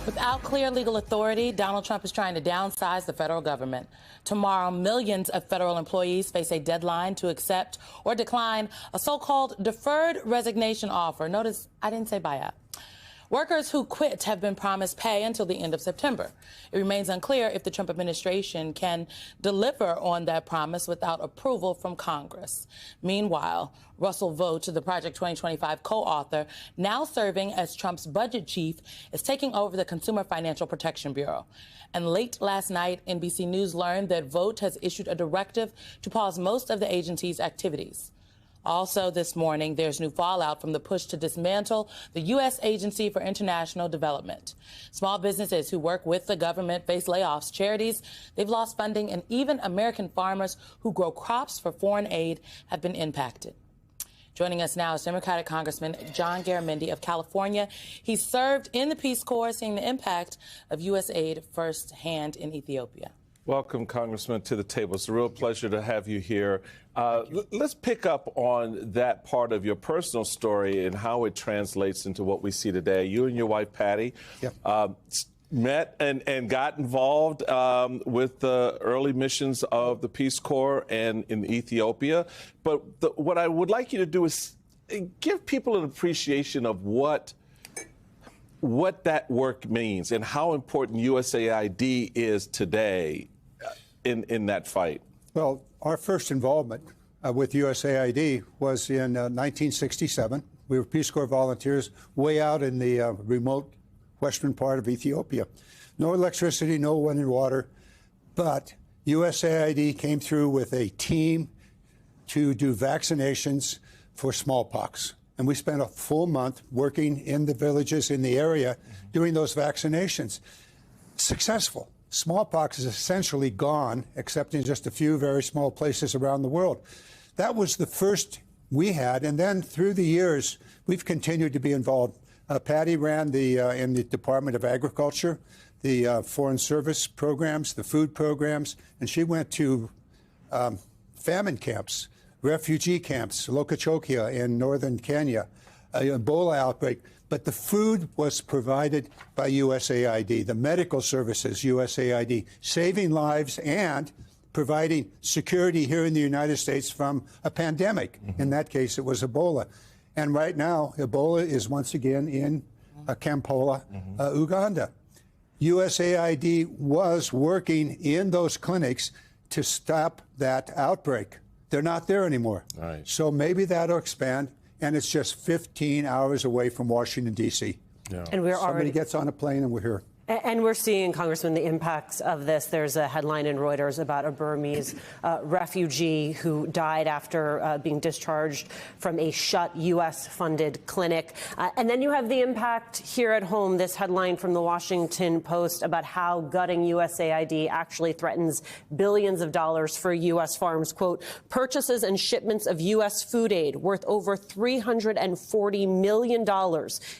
Without clear legal authority, Donald Trump is trying to downsize the federal government. Tomorrow, millions of federal employees face a deadline to accept or decline a so-called deferred resignation offer. Notice I didn't say buyout. Workers who quit have been promised pay until the end of September. It remains unclear if the Trump administration can deliver on that promise without approval from Congress. Meanwhile, Russell Vought, the Project 2025 co-author, now serving as Trump's budget chief, is taking over the Consumer Financial Protection Bureau. And late last night, NBC News learned that Vought has issued a directive to pause most of the agency's activities. Also this morning, there's new fallout from the push to dismantle the U.S. Agency for International Development. Small businesses who work with the government face layoffs, charities, they've lost funding, and even American farmers who grow crops for foreign aid have been impacted. Joining us now is Democratic Congressman John Garamendi of California. He served in the Peace Corps, seeing the impact of U.S. aid firsthand in Ethiopia. Welcome, Congressman, to the table. It's a real pleasure to have you here. Let's pick up on that part of your personal story and how it translates into what we see today. You and your wife, Patty, met and got involved with the early missions of the Peace Corps and in Ethiopia. But what I would like you to do is give people an appreciation of what that work means and how important USAID is today in that fight. Well, our first involvement with USAID was in 1967. We were Peace Corps volunteers way out in the remote western part of Ethiopia. No electricity, no running water, but USAID came through with a team to do vaccinations for smallpox. And we spent a full month working in the villages in the area doing those vaccinations. Successful. Smallpox is essentially gone, except in just a few very small places around the world. That was the first we had, and then through the years, we've continued to be involved. Patty ran in the Department of Agriculture, the Foreign Service programs, the food programs, and she went to famine camps, refugee camps, Lokachokia in northern Kenya, Ebola outbreak. But the food was provided by USAID, the medical services, USAID, saving lives and providing security here in the United States from a pandemic. In that case, it was Ebola. And right now, Ebola is once again in Kampala, Uganda. USAID was working in those clinics to stop that outbreak. They're not there anymore. Right. So maybe that'll expand. And it's just 15 hours away from Washington, D.C. Yeah. And Somebody gets on a plane and we're here. And we're seeing, Congressman, the impacts of this. There's a headline in Reuters about a Burmese refugee who died after being discharged from a shut U.S.-funded clinic. And then you have the impact here at home, this headline from the Washington Post about how gutting USAID actually threatens billions of dollars for U.S. farms. Quote, purchases and shipments of U.S. food aid worth over $340 million,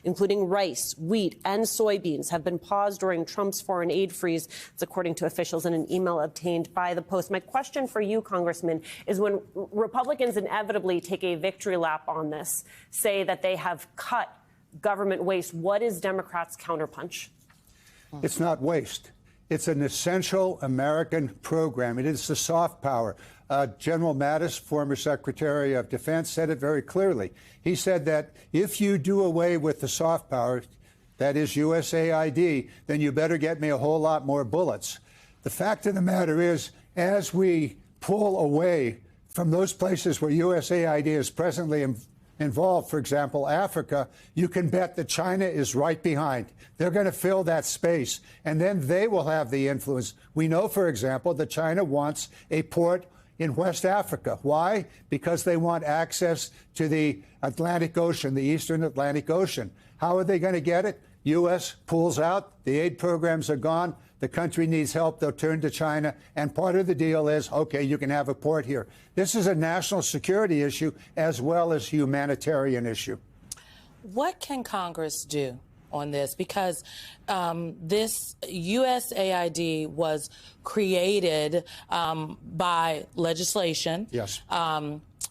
including rice, wheat, and soybeans, have been paused during Trump's foreign aid freeze. It's according to officials in an email obtained by the Post. My question for you, Congressman, is when Republicans inevitably take a victory lap on this, say that they have cut government waste, what is Democrats' counterpunch? It's not waste. It's an essential American program. It is the soft power. General Mattis, former Secretary of Defense, said it very clearly. He said that if you do away with the soft power, that is USAID, then you better get me a whole lot more bullets. The fact of the matter is, as we pull away from those places where USAID is presently involved, for example, Africa, you can bet that China is right behind. They're going to fill that space, and then they will have the influence. We know, for example, that China wants a port in West Africa. Why? Because they want access to the Atlantic Ocean, the Eastern Atlantic Ocean. How are they going to get it? U.S. pulls out. The aid programs are gone. The country needs help. They'll turn to China. And part of the deal is, OK, you can have a port here. This is a national security issue as well as humanitarian issue. What can Congress do on this? Because this USAID was created by legislation. Yes.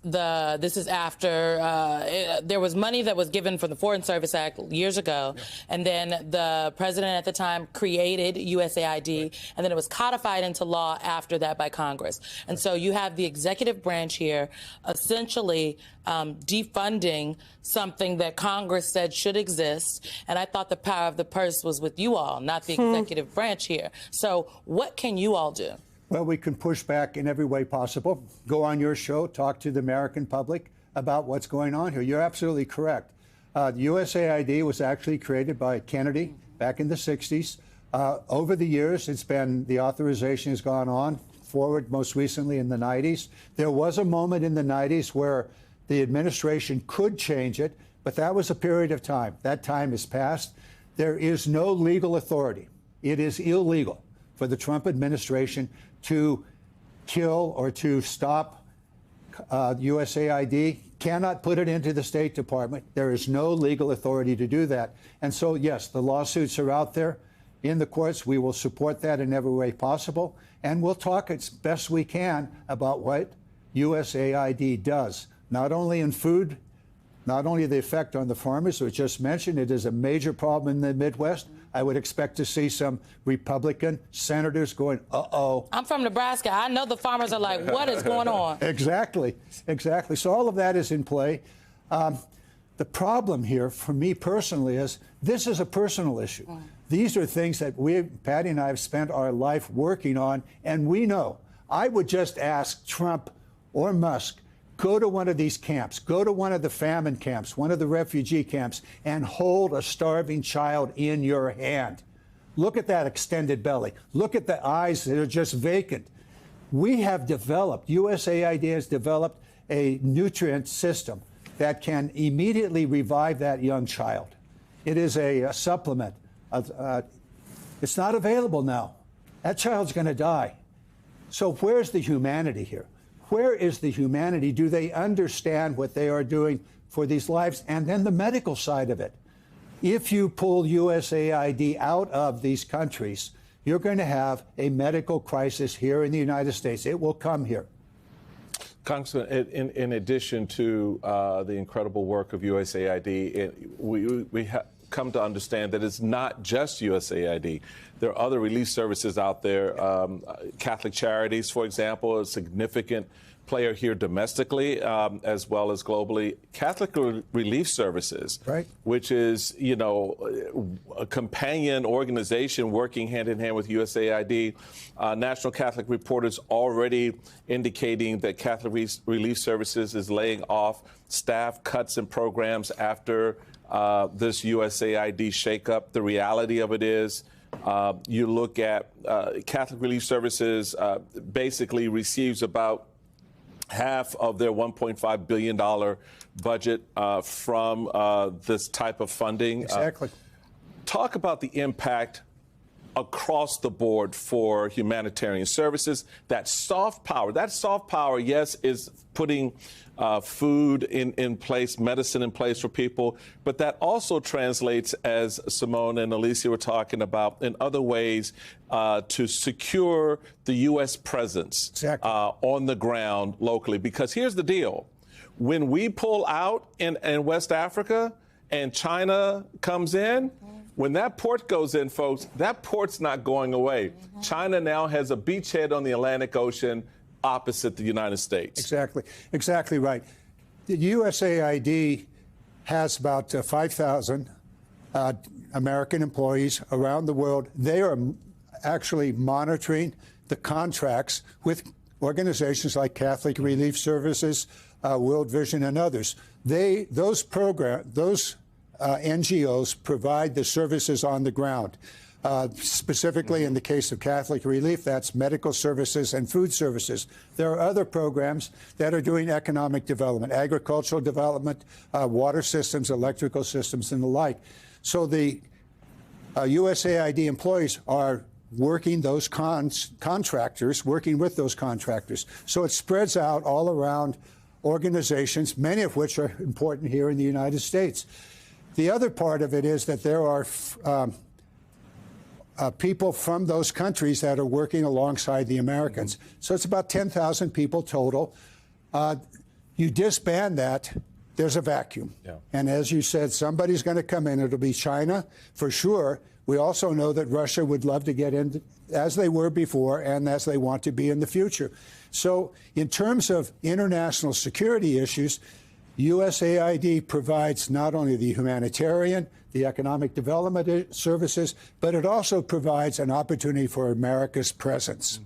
this is after there was money that was given for the Foreign Service Act years ago, and then the president at the time created USAID, and then it was codified into law after that by Congress. And so you have the executive branch here essentially defunding something that Congress said should exist. And I thought the power of the purse was with you all, not the executive branch here. So what can you all do? Well, we can push back in every way possible. Go on your show, talk to the American public about what's going on here. You're absolutely correct. USAID was actually created by Kennedy back in the 60s. Over the years, the authorization has gone on forward, most recently in the 90s. There was a moment in the 90s where the administration could change it, but that was a period of time. That time has passed. There is no legal authority. It is illegal for the Trump administration to kill or to stop USAID, cannot put it into the State Department. There is no legal authority to do that. And so, yes, the lawsuits are out there in the courts. We will support that in every way possible. And we'll talk as best we can about what USAID does, not only in food, not only the effect on the farmers, which just mentioned, it is a major problem in the Midwest. I would expect to see some Republican senators going, uh-oh. I'm from Nebraska. I know the farmers are like, what is going on? Exactly. So all of that is in play. The problem here, for me personally, is this is a personal issue. These are things that Patty and I have spent our life working on, and we know. I would just ask Trump or Musk, go to one of these camps, go to one of the famine camps, one of the refugee camps, and hold a starving child in your hand. Look at that extended belly. Look at the eyes that are just vacant. We have developed, USAID has developed a nutrient system that can immediately revive that young child. It is a supplement. It's not available now. That child's going to die. So where's the humanity here? Where is the humanity? Do they understand what they are doing for these lives? And then the medical side of it. If you pull USAID out of these countries, you're going to have a medical crisis here in the United States. It will come here. Congressman, in addition to the incredible work of USAID, we have come to understand that it's not just USAID. There are other relief services out there. Catholic Charities, for example, a significant player here domestically as well as globally. Catholic Relief Services, right, which is, a companion organization working hand in hand with USAID. National Catholic Reporters already indicating that Catholic Relief Services is laying off staff, cuts, and programs after this USAID shakeup. The reality of it is, you look at Catholic Relief Services basically receives about half of their $1.5 billion budget from this type of funding. Exactly. Talk about the impact across the board for humanitarian services. That soft power, yes, is putting food in place, medicine in place for people, but that also translates, as Simone and Alicia were talking about, in other ways to secure the U.S. presence exactly. On the ground locally. Because here's the deal. When we pull out in West Africa and China comes in, when that port goes in, folks, that port's not going away. China now has a beachhead on the Atlantic Ocean opposite the United States. Exactly right. The USAID has about 5,000 American employees around the world. They are actually monitoring the contracts with organizations like Catholic Relief Services, World Vision, and others. Those NGOs provide the services on the ground. Specifically in the case of Catholic Relief, that's medical services and food services. There are other programs that are doing economic development, agricultural development, water systems, electrical systems, and the like. So the USAID employees are working those contractors, working with those contractors. So it spreads out all around organizations, many of which are important here in the United States. The other part of it is that there are people from those countries that are working alongside the Americans. So it's about 10,000 people total. You disband that, there's a vacuum. Yeah. And as you said, somebody's going to come in. It'll be China for sure. We also know that Russia would love to get in as they were before and as they want to be in the future. So in terms of international security issues, USAID provides not only the humanitarian, the economic development services, but it also provides an opportunity for America's presence.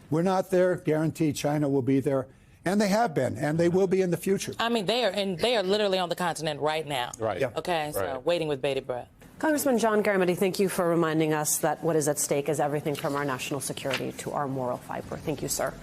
We're not there, guaranteed China will be there. And they have been, and they will be in the future. I mean, they are literally on the continent right now. Right. Yeah. Okay, so Right. waiting with bated breath. Congressman John Garamendi, thank you for reminding us that what is at stake is everything from our national security to our moral fiber. Thank you, sir.